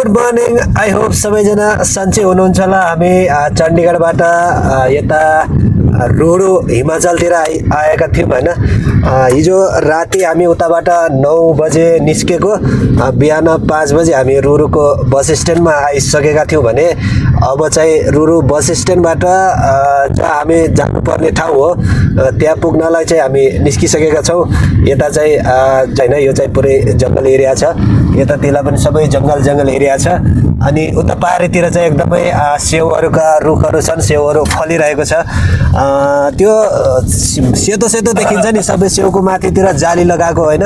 Good morning. I hope सबैजना सन्चै हुनुहुन्छ होला। हामी चण्डीगढबाट यता रोडो हिमाचलतिर आएका थियौँ होइन। हिजो राति हामी उताबाट 9 बजे निस्केको, बिहान 5 बजे हामी रुरुको बस स्ट्यान्डमा आइसकेका थियौँ भने अब चाहिँ रुरु बस स्ट्यान्डबाट जहाँ हामी जानुपर्ने ठाउँ हो त्यहाँ पुग्नलाई चाहिँ हामी निस्किसकेका छौँ। यता चाहिँ होइन, यो चाहिँ पुरै जङ्गल एरिया छ, यतातिर पनि सबै जङ्गल एरिया छ। अनि उता पारीतिर चाहिँ एकदमै स्याउहरूका रुखहरू छन्, स्याउहरू फलिरहेको छ। त्यो सेतो सेतो देखिन्छ नि, सबै स्याउको माथितिर जाली लगाएको होइन,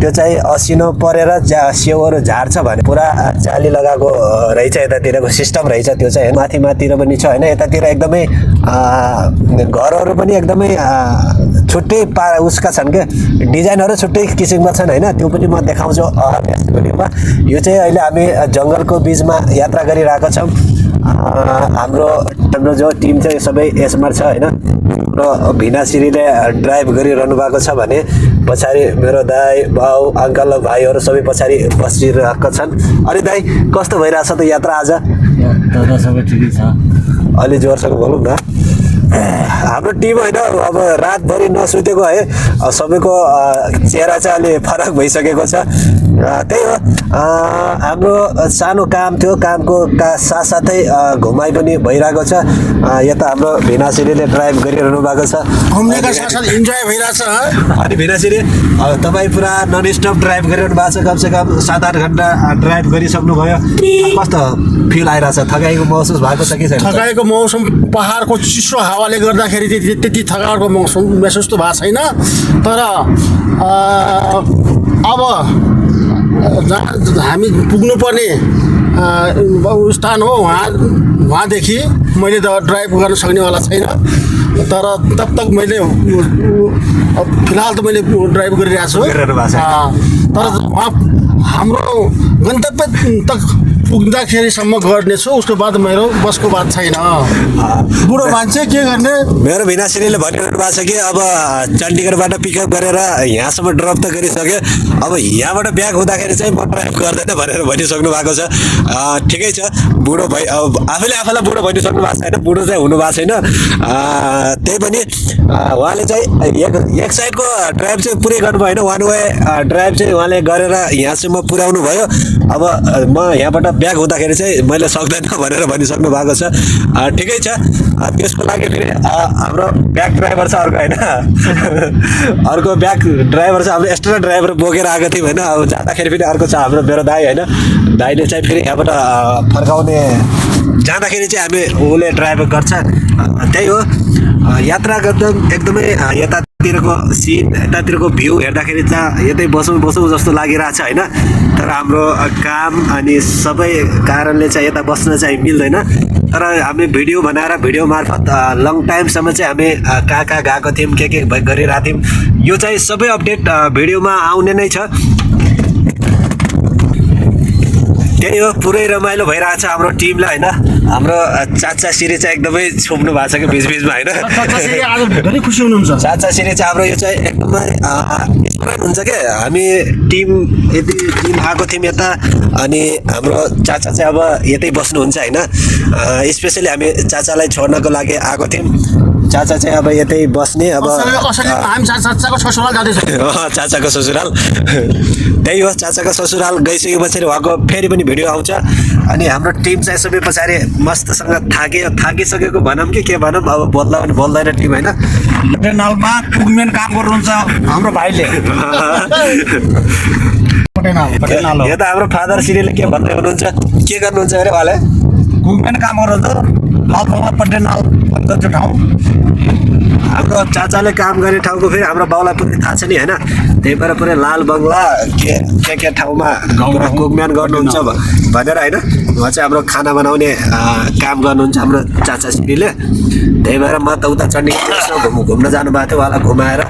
त्यो चाहिँ असिनो परेर स्याउहरू झार्छ भने पुरा जाली लगाएको रहेछ। यतातिरको सिस्टम रहेछ त्यो चाहिँ माथितिर पनि छ होइन। यतातिर एकदमै घरहरू पनि एकदमै छुट्टै उसका छन् क्या, डिजाइनहरू छुट्टै किसिमका छन् होइन। त्यो पनि म देखाउँछु नेक्स्ट भिडियोमा। यो चाहिँ अहिले हामी जङ्गलको बिचमा यात्रा गरिरहेका छौँ। हाम्रो जो टिम चाहिँ सबै यसमा छ होइन। र भिनासिरीले ड्राइभ गरिरहनु भएको छ भने पछाडि मेरो दाई बाउ अङ्कल र भाइहरू सबै पछाडि बसिरहेका छन्। अनि दाई कस्तो भइरहेछ त यात्रा आज? सबै ठिकै छ। अलि जोरसँग बोलौँ न। हाम्रो टिम होइन अब रातभरि नसुतेको है, सबैको चेहरा चाहिँ अलि फरक भइसकेको छ। त्यही हो, हाम्रो सानो काम थियो, कामको साथसाथै घुमाइ पनि भइरहेको छ। यता हाम्रो भिनासिरीले ड्राइभ गरिरहनु भएको छ, घुम्नेका साथसाथ इन्जोय भइरहेछ। अनि भिनासिरी तपाईँ पुरा नन स्टप ड्राइभ गरिरहनु भएको छ, कमसेकम 7-8 घन्टा ड्राइभ गरिसक्नुभयो। कस्तो फिल आइरहेछ? थकाइको महसुस भएको छ कि छैन? थकाइको मौसम, पहाडको चिसो हावाले गर्दाखेरि त्यति थकाइको मौसम महसुस त भएको छैन। तर अब हामी पुग्नुपर्ने स्थान हो, वहाँदेखि मैले त ड्राइभ गर्न सक्नेवाला छैन। तर तब तक मैले फिलहाल त मैले ड्राइभ गरिरहेको छु। तर वहाँ हाम्रो गन्तव्य तक पुग्दाखेरिसम्म गर्नेछु, उसको बाद मेरो बसको बात छैन। बुढो मान्छे के गर्ने? मेरो भिनासिरीले भनिरहनु भएको छ कि अब चण्डीगढबाट पिकअप गरेर यहाँसम्म ड्रप त गरिसक्यो, अब यहाँबाट ब्याक हुँदाखेरि चाहिँ म ड्राइभ गर्दैन भनेर भनिसक्नु भएको छ। ठिकै छ, बुढो भइ अब आफैलाई बुढो भनिसक्नु भएको छैन, बुढो चाहिँ हुनु भएको छैन। त्यही पनि उहाँले चाहिँ एक साइडको ड्राइभ चाहिँ पुरै गर्नुभयो होइन, वान वे ड्राइभ चाहिँ उहाँले गरेर यहाँसम्म पुर्याउनु भयो। अब म यहाँबाट ब्याक हुँदाखेरि चाहिँ मैले सक्दैन भनेर भनिसक्नु भएको छ। ठिकै छ, त्यसको लागि फेरि हाम्रो ब्याक ड्राइभर छ अर्को होइन, अर्को ब्याक ड्राइभर छ, हाम्रो एक्स्ट्रा ड्राइभर बोकेर आएको थियौँ होइन। अब जाँदाखेरि फेरि अर्को छ हाम्रो मेरो दाई होइन, दाईले चाहिँ फेरि यहाँबाट फर्काउने जाँदाखेरि चाहिँ हामी उसले ड्राइभ गर्छ। त्यही हो, यात्रा गर्दा एकदमै यतातिरको सिन, यतातिरको भ्यू हेर्दाखेरि चाहिँ यतै बसौँ जस्तो लागिरहेछ होइन। तर हाम्रो काम अनि सबै कारणले चाहिँ यता बस्न चाहिँ मिल्दैन। तर हामी भिडियो बनाएर भिडियो मार्फत लङ टाइमसम्म चाहिँ हामी कहाँ गएको थियौँ, के गरिरहेको थियौँ, यो चाहिँ सबै अपडेट भिडियोमा आउने नै छ। त्यही हो, पुरै रमाइलो भइरहेछ हाम्रो टिमलाई होइन। हाम्रो चाचा सिरी चाहिँ एकदमै छोप्नु भएको छ कि बिचबिचमा होइन। धेरै खुसी हुनुहुन्छ। चाचा सिरी चाहिँ हाम्रो यो चाहिँ एकदमै स्मरण हुन्छ क्या। हामी टिम आएको थियौँ यता, अनि हाम्रो चाचा चाहिँ अब यतै बस्नुहुन्छ होइन। स्पेसली हामी चाचालाई छोड्नको लागि आएको थियौँ। चाचा चाहिँ अब यतै बस्ने, अब चाचाको ससुराल जाँदैछ। चाचाको ससुराल, त्यही हो, चाचाको ससुराल गइसके पछाडि उहाँको फेरि पनि भिडियो आउँछ। अनि हाम्रो टिम चाहिँ सबै पछाडि मस्तसँग थाकिसकेको भनौँ कि के भनौँ, अब बोल्दा पनि बोल्दैन टिम होइन। पटेनालमा कुकमेन काम गर्नुहुन्छ हाम्रो भाइले। यता हाम्रो फादर सिरीले के भन्दै हुनुहुन्छ, के गर्नुहुन्छ अरे उहाँले? कुकमेन काम गर्नुहुन्छ लालबङ्गला पटेनाल भन्छ त्यो ठाउँ। हाम्रो चाचाले काम गर्ने ठाउँको फेरि हाम्रो बाउलाई पनि थाहा छ नि होइन। त्यही भएर पुरै लाल बङ्गला के ठाउँमा कुकम्यान गर्नुहुन्छ भनेर होइन। उहाँ चाहिँ हाम्रो खाना बनाउने काम गर्नुहुन्छ हाम्रो चाचा सिरीले। त्यही भएर म त उता चण्डीगढ घुम्न जानुभएको थियो, उहाँलाई घुमाएर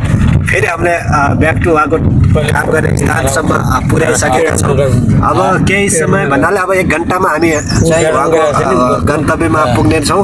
फेरि हामीले ब्याक टु उहाँको काम गर्ने स्थानसम्म पुर्याइसकेका छौँ। अब केही समय भन्नाले अब 1 घन्टामा हामी चाहिँ उहाँको गन्तव्यमा पुग्नेछौँ।